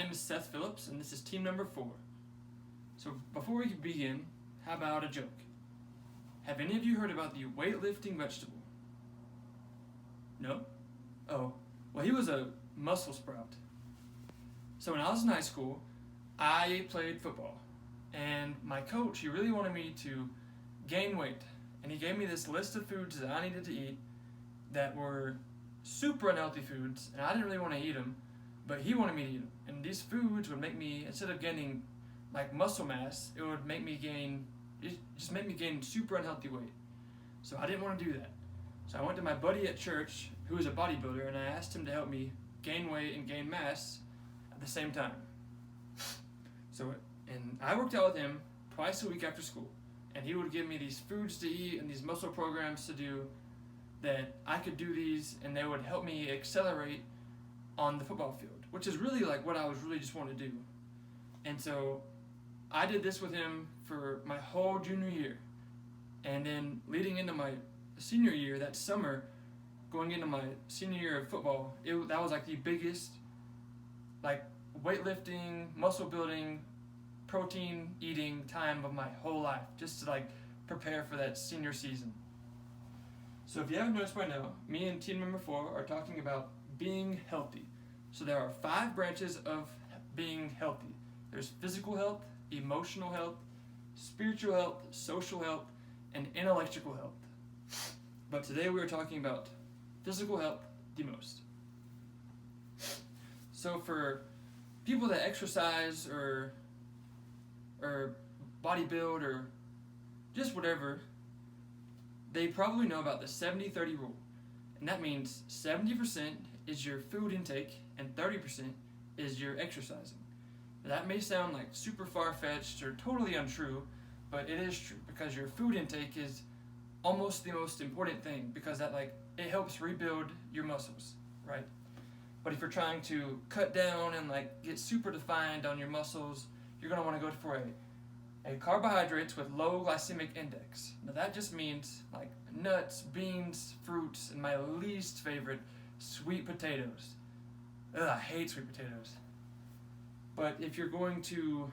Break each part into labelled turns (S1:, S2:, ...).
S1: name is Seth Phillips, and this is team number 4. So before we begin, how about a joke? Have any of you heard about the weightlifting vegetable? No? Oh, well, he was a muscle sprout. So when I was in high school, I played football, and my coach, he really wanted me to gain weight, and he gave me this list of foods that I needed to eat that were super unhealthy foods, and I didn't really want to eat them, but he wanted me to eat them. And these foods would make me, instead of gaining like muscle mass, it would make me gain, it just made me gain super unhealthy weight. So I didn't want to do that. So I went to my buddy at church, who was a bodybuilder, and I asked him to help me gain weight and gain mass at the same time. And I worked out with him twice a week after school, and he would give me these foods to eat and these muscle programs to do that I could do these, and they would help me accelerate on the football field, which is really like what I was really just wanting to do. And so I did this with him for my whole junior year. And then leading into my senior year, that summer, going into my senior year of football, that was like the biggest like weightlifting, muscle building, protein eating time of my whole life, just to like prepare for that senior season. So if you haven't noticed by now, me and team member 4 are talking about being healthy. So there are 5 branches of being healthy. There's physical health, emotional health, spiritual health, social health, and intellectual health. But today we are talking about physical health the most. So for people that exercise or bodybuild or just whatever, they probably know about the 70-30 rule. And that means 70% is your food intake and 30% is your exercising. That may sound like super far-fetched or totally untrue, but it is true because your food intake is almost the most important thing, because that it helps rebuild your muscles, right? But if you're trying to cut down and get super defined on your muscles, you're going to want to go for a carbohydrates with low glycemic index. Now that just means nuts, beans, fruits, and my least favorite, sweet potatoes. Ugh, I hate sweet potatoes. But if you're going to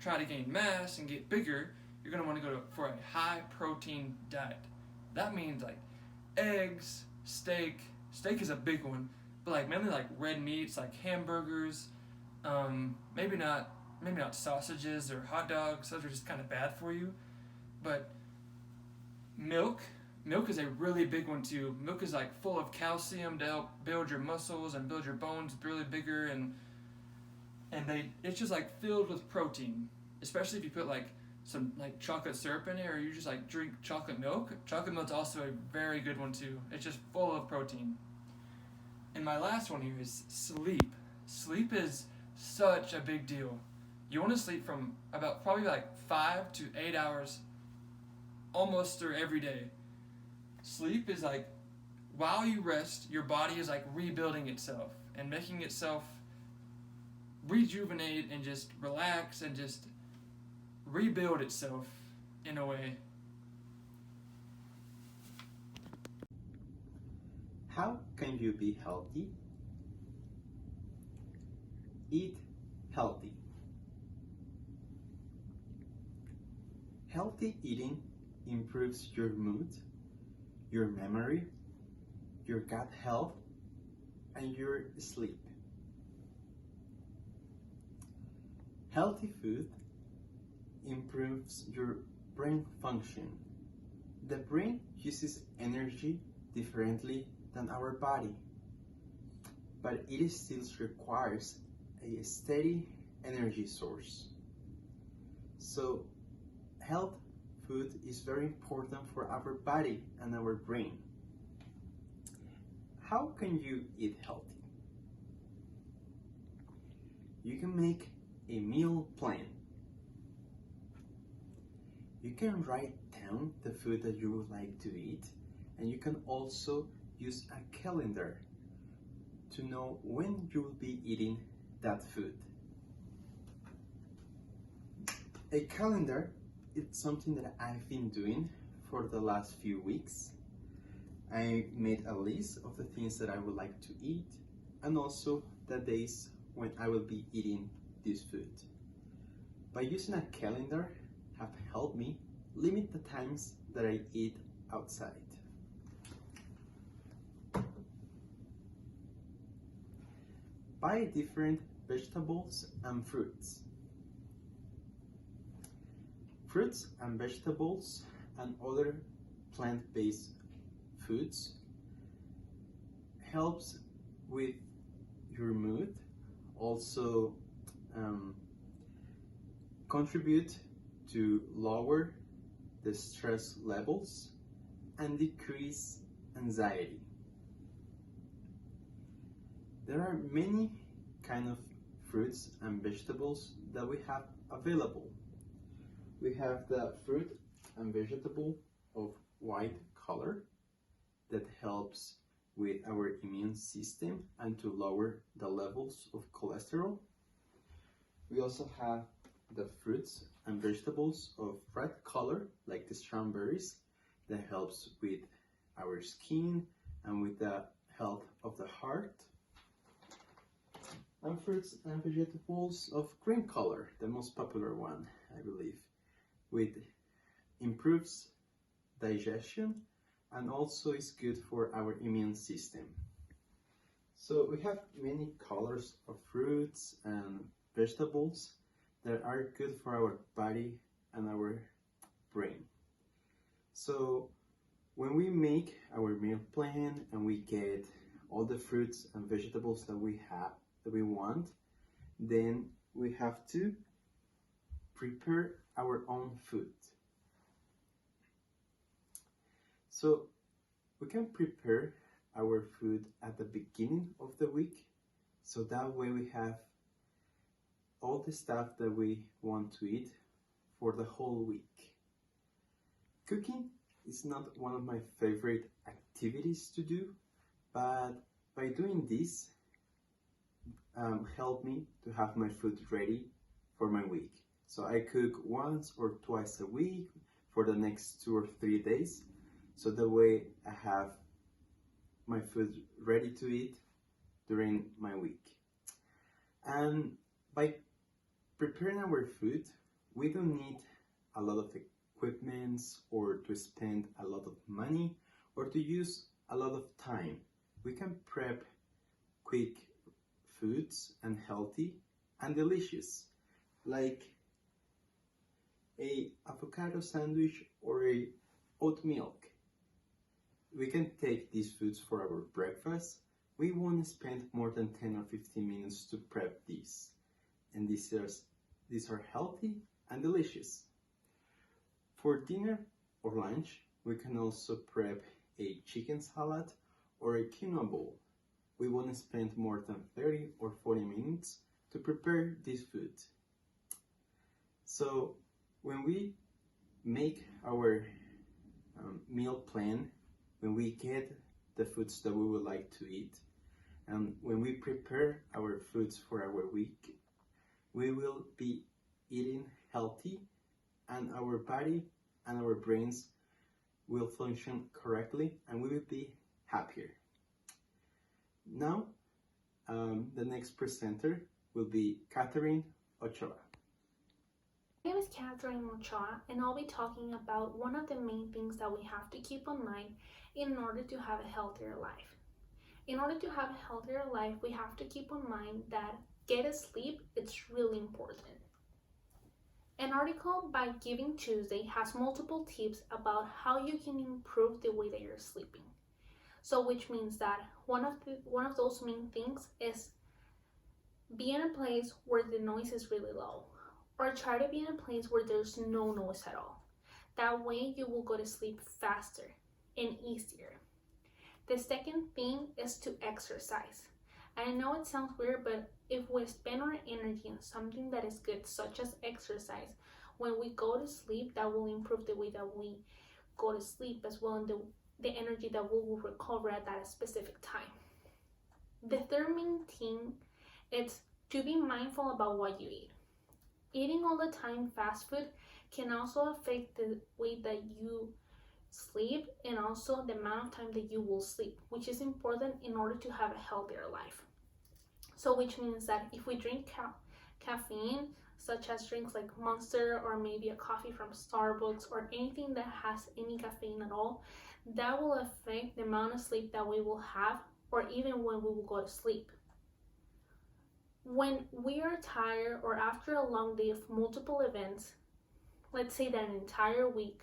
S1: try to gain mass and get bigger, you're going to want to go for a high protein diet. That means eggs, steak. Steak is a big one, but mainly red meats, like hamburgers, maybe not sausages or hot dogs. Those are just kind of bad for you. But milk is a really big one too. Milk is full of calcium to help build your muscles and build your bones really bigger, and it's just filled with protein. Especially if you put some chocolate syrup in it, or you just drink chocolate milk. Chocolate milk's also a very good one too. It's just full of protein. And my last one here is sleep. Sleep is such a big deal. You want to sleep from about probably 5 to 8 hours almost through every day. Sleep is while you rest, your body is rebuilding itself and making itself rejuvenate and just relax and just rebuild itself in a way.
S2: How can you be healthy? Eat healthy. Healthy eating improves your mood, your memory, your gut health, and your sleep. Healthy food improves your brain function. The brain uses energy differently than our body, but it still requires a steady energy source. So health food is very important for our body and our brain. How can you eat healthy? You can make a meal plan. You can write down the food that you would like to eat, and you can also use a calendar to know when you will be eating that food. A calendar is something that I've been doing for the last few weeks. I made a list of the things that I would like to eat and also the days when I will be eating this food. By using a calendar have helped me limit the times that I eat outside. Buy different vegetables and fruits. Fruits and vegetables and other plant-based foods helps with your mood, also contribute to lower the stress levels and decrease anxiety. There are many kind of fruits and vegetables that we have available. We have the fruit and vegetable of white color that helps with our immune system and to lower the levels of cholesterol. We also have the fruits and vegetables of red color, like the strawberries, that helps with our skin and with the health of the heart. And fruits and vegetables of green color, the most popular one, I believe, with improves digestion and also is good for our immune system. So we have many colors of fruits and vegetables that are good for our body and our brain. So when we make our meal plan and we get all the fruits and vegetables that we want, then we have to prepare our own food. So we can prepare our food at the beginning of the week, so that way we have all the stuff that we want to eat for the whole week. Cooking is not one of my favorite activities to do, but by doing this, help me to have my food ready for my week. So I cook once or twice a week for the next 2 or 3 days, so that way I have my food ready to eat during my week. And by preparing our food, we don't need a lot of equipment or to spend a lot of money or to use a lot of time. We can prep quick foods and healthy and delicious, like a avocado sandwich or a oat milk. We can take these foods for our breakfast. We won't spend more than 10 or 15 minutes to prep these. And these are healthy and delicious. For dinner or lunch, we can also prep a chicken salad or a quinoa bowl. We won't spend more than 30 or 40 minutes to prepare this food. So when we make our meal plan, when we get the foods that we would like to eat, and when we prepare our foods for our week, we will be eating healthy, and our body and our brains will function correctly, and we will be happier. Now, the next presenter will be Catherine Ochoa.
S3: My name is Catherine Ochoa, and I'll be talking about one of the main things that we have to keep in mind in order to have a healthier life. In order to have a healthier life, we have to keep in mind that get sleep, it's really important. An article by Giving Tuesday has multiple tips about how you can improve the way that you're sleeping. So which means that one of those main things is be in a place where the noise is really low, or try to be in a place where there's no noise at all. That way you will go to sleep faster and easier. The second thing is to exercise. I know it sounds weird, but if we spend our energy on something that is good, such as exercise, when we go to sleep, that will improve the way that we go to sleep, as well, and the energy that we will recover at that specific time. The third main thing is to be mindful about what you eat. Eating all the time fast food can also affect the way that you sleep and also the amount of time that you will sleep, which is important in order to have a healthier life. So which means that if we drink caffeine, such as drinks like Monster or maybe a coffee from Starbucks or anything that has any caffeine at all, that will affect the amount of sleep that we will have or even when we will go to sleep. When we are tired or after a long day of multiple events, let's say that an entire week,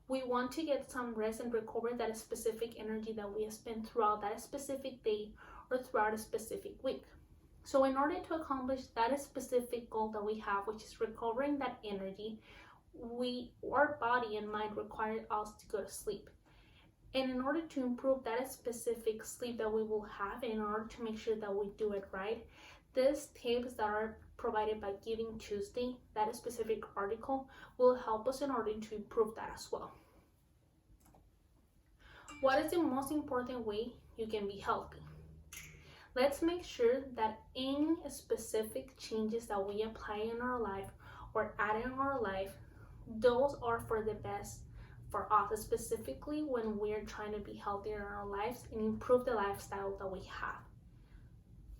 S3: we want to get some rest and recover that specific energy that we have spent throughout that specific day or throughout a specific week. So in order to accomplish that specific goal that we have, which is recovering that energy, our body and mind require us to go to sleep. And in order to improve that specific sleep that we will have, in order to make sure that we do it right, these tips that are provided by Giving Tuesday, that specific article, will help us in order to improve that as well. What is the most important way you can be healthy? Let's make sure that any specific changes that we apply in our life or add in our life, those are for the best for us, specifically when we're trying to be healthier in our lives and improve the lifestyle that we have.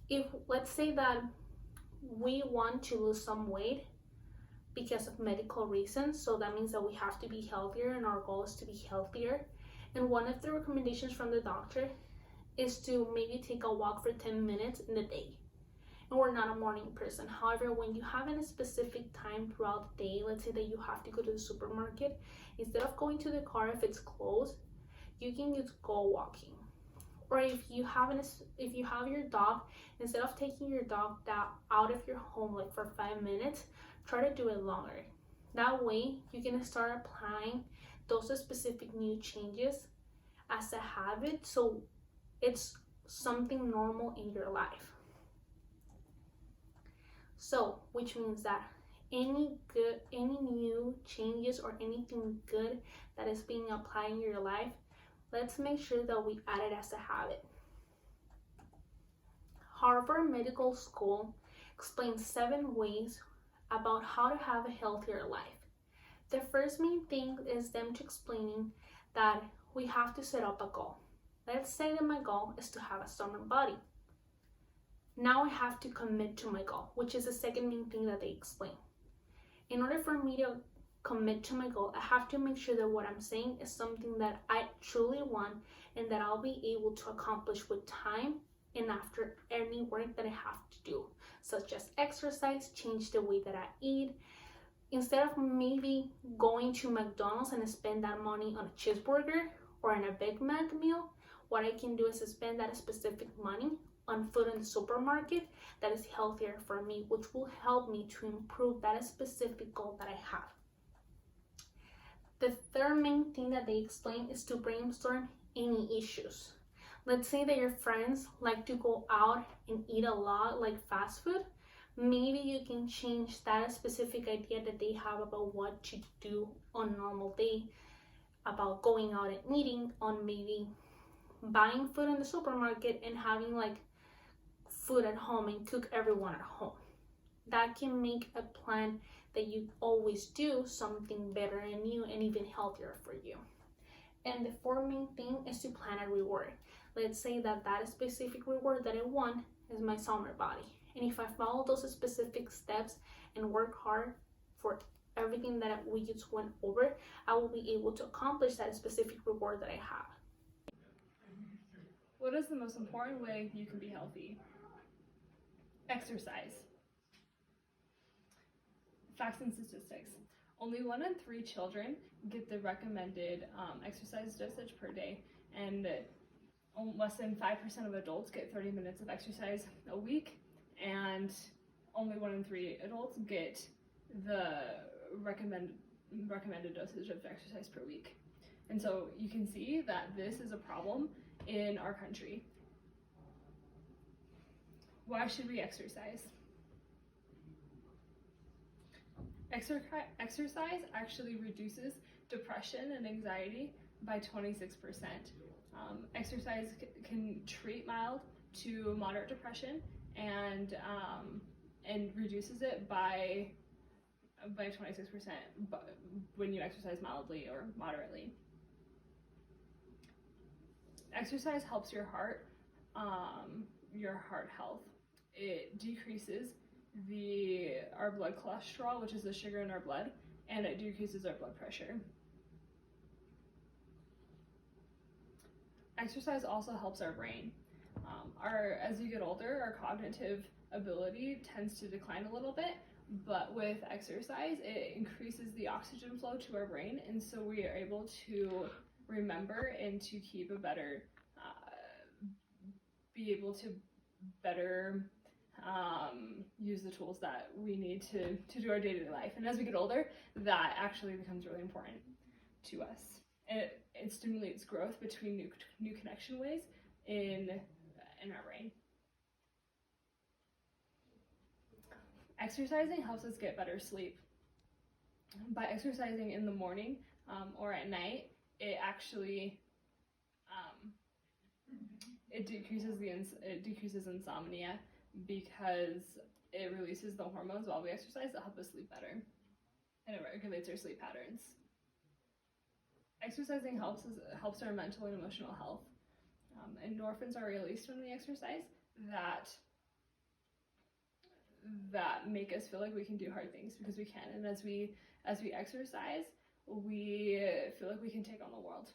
S3: If let's say that we want to lose some weight because of medical reasons, so that means that we have to be healthier and our goal is to be healthier, and one of the recommendations from the doctor is to maybe take a walk for 10 minutes in the day. And we're not a morning person. However, when you have a specific time throughout the day, let's say that you have to go to the supermarket, instead of going to the car if it's closed, you can just go walking. Or if you have your dog, instead of taking your dog out of your home like for 5 minutes, try to do it longer. That way you can start applying those specific new changes as a habit, so it's something normal in your life. So which means that any new changes or anything good that is being applied in your life, let's make sure that we add it as a habit. Harvard Medical School explains 7 ways about how to have a healthier life. The first main thing is them to explaining that we have to set up a goal. Let's say that my goal is to have a summer body. Now I have to commit to my goal, which is the second main thing that they explain. In order for me to commit to my goal, I have to make sure that what I'm saying is something that I truly want and that I'll be able to accomplish with time and after any work that I have to do, such as exercise, change the way that I eat. Instead of maybe going to McDonald's and spend that money on a cheeseburger or on a Big Mac meal, what I can do is spend that specific money on food in the supermarket that is healthier for me, which will help me to improve that specific goal that I have. The third main thing that they explain is to brainstorm any issues. Let's say that your friends like to go out and eat a lot, like fast food. Maybe you can change that specific idea that they have about what to do on a normal day, about going out and eating, on maybe buying food in the supermarket and having like food at home and cook everyone at home. That can make a plan that you always do something better and new and even healthier for you. And the fourth main thing is to plan a reward. Let's say that specific reward that I want is my summer body. And if I follow those specific steps and work hard for everything that we just went over, I will be able to accomplish that specific reward that I have.
S4: What is the most important way you can be healthy? Exercise. Facts and statistics. Only 1 in 3 children get the recommended exercise dosage per day, and less than 5% of adults get 30 minutes of exercise a week, and only 1 in 3 adults get the recommended dosage of exercise per week. And so you can see that this is a problem in our country. Why should we exercise? Exercise actually reduces depression and anxiety by 26%. Exercise can treat mild to moderate depression and reduces it by 26% when you exercise mildly or moderately. Exercise helps your heart health. it decreases our blood cholesterol, which is the sugar in our blood, and it decreases our blood pressure. Exercise also helps our brain. As you get older, our cognitive ability tends to decline a little bit, but with exercise, it increases the oxygen flow to our brain, and so we are able to remember and to keep a better, be able to better use the tools that we need to do our day-to-day life. And as we get older, that actually becomes really important to us. And it stimulates growth between new connection ways in our brain. Exercising helps us get better sleep. By exercising in the morning or at night, it actually it decreases insomnia because it releases the hormones while we exercise that help us sleep better, and it regulates our sleep patterns. Exercising helps our mental and emotional health. Endorphins are released when we exercise that make us feel like we can do hard things because we can. And as we exercise, we feel like we can take on the world.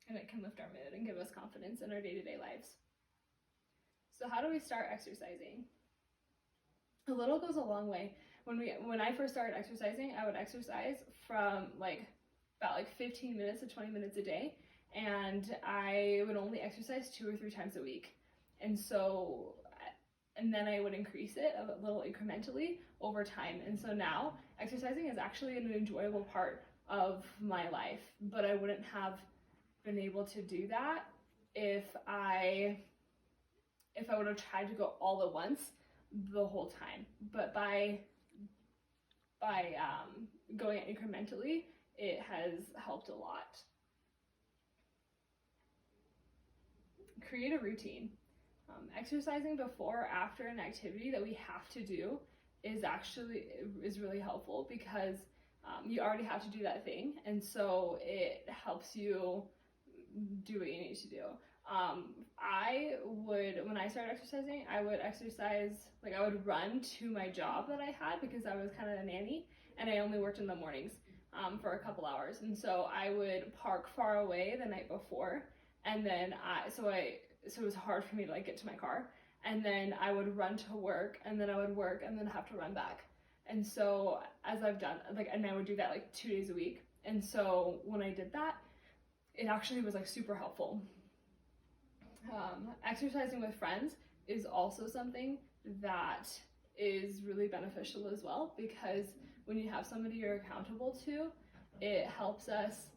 S4: And it can lift our mood and give us confidence in our day-to-day lives. So how do we start exercising? A little goes a long way. When I first started exercising, I would exercise from about 15 minutes to 20 minutes a day, and I would only exercise 2 or 3 times a week. And then I would increase it a little incrementally over time. And so now exercising is actually an enjoyable part of my life, but I wouldn't have been able to do that if I would have tried to go all at once the whole time. But by going incrementally, it has helped a lot. Create a routine. Exercising before or after an activity that we have to do is really helpful because you already have to do that thing, and so it helps you do what you need to do. When I started exercising, I would exercise, I would run to my job that I had because I was kind of a nanny, and I only worked in the mornings for a couple hours, and so I would park far away the night before, and then so it was hard for me to get to my car, and then I would run to work, and then I would work, and then have to run back. And so as I've done, and I would do that 2 days a week. And so when I did that, it actually was super helpful. Exercising with friends is also something that is really beneficial as well, because when you have somebody you're accountable to, it helps us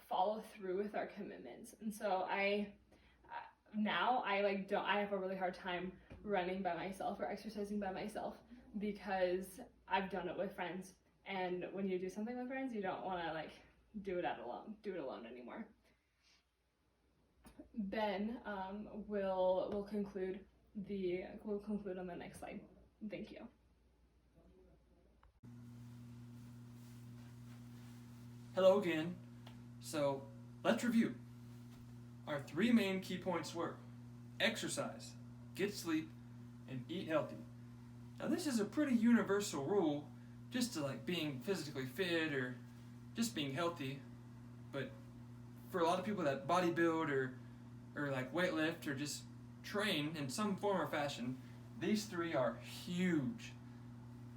S4: follow through with our commitments. And so I have a really hard time running by myself or exercising by myself because I've done it with friends, and when you do something with friends, you don't want to do it alone anymore. Ben will conclude on the next slide. Thank you.
S1: Hello again. So let's review. Our 3 main key points were exercise, get sleep, and eat healthy. Now this is a pretty universal rule, just to being physically fit or just being healthy, but for a lot of people that bodybuild or weightlift or just train in some form or fashion, these 3 are huge.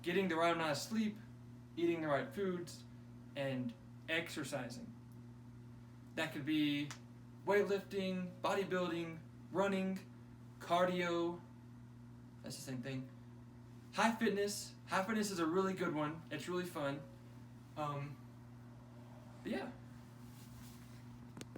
S1: Getting the right amount of sleep, eating the right foods, and exercising. That could be weightlifting, bodybuilding, running, cardio, that's the same thing. High fitness is a really good one. It's really fun. But yeah.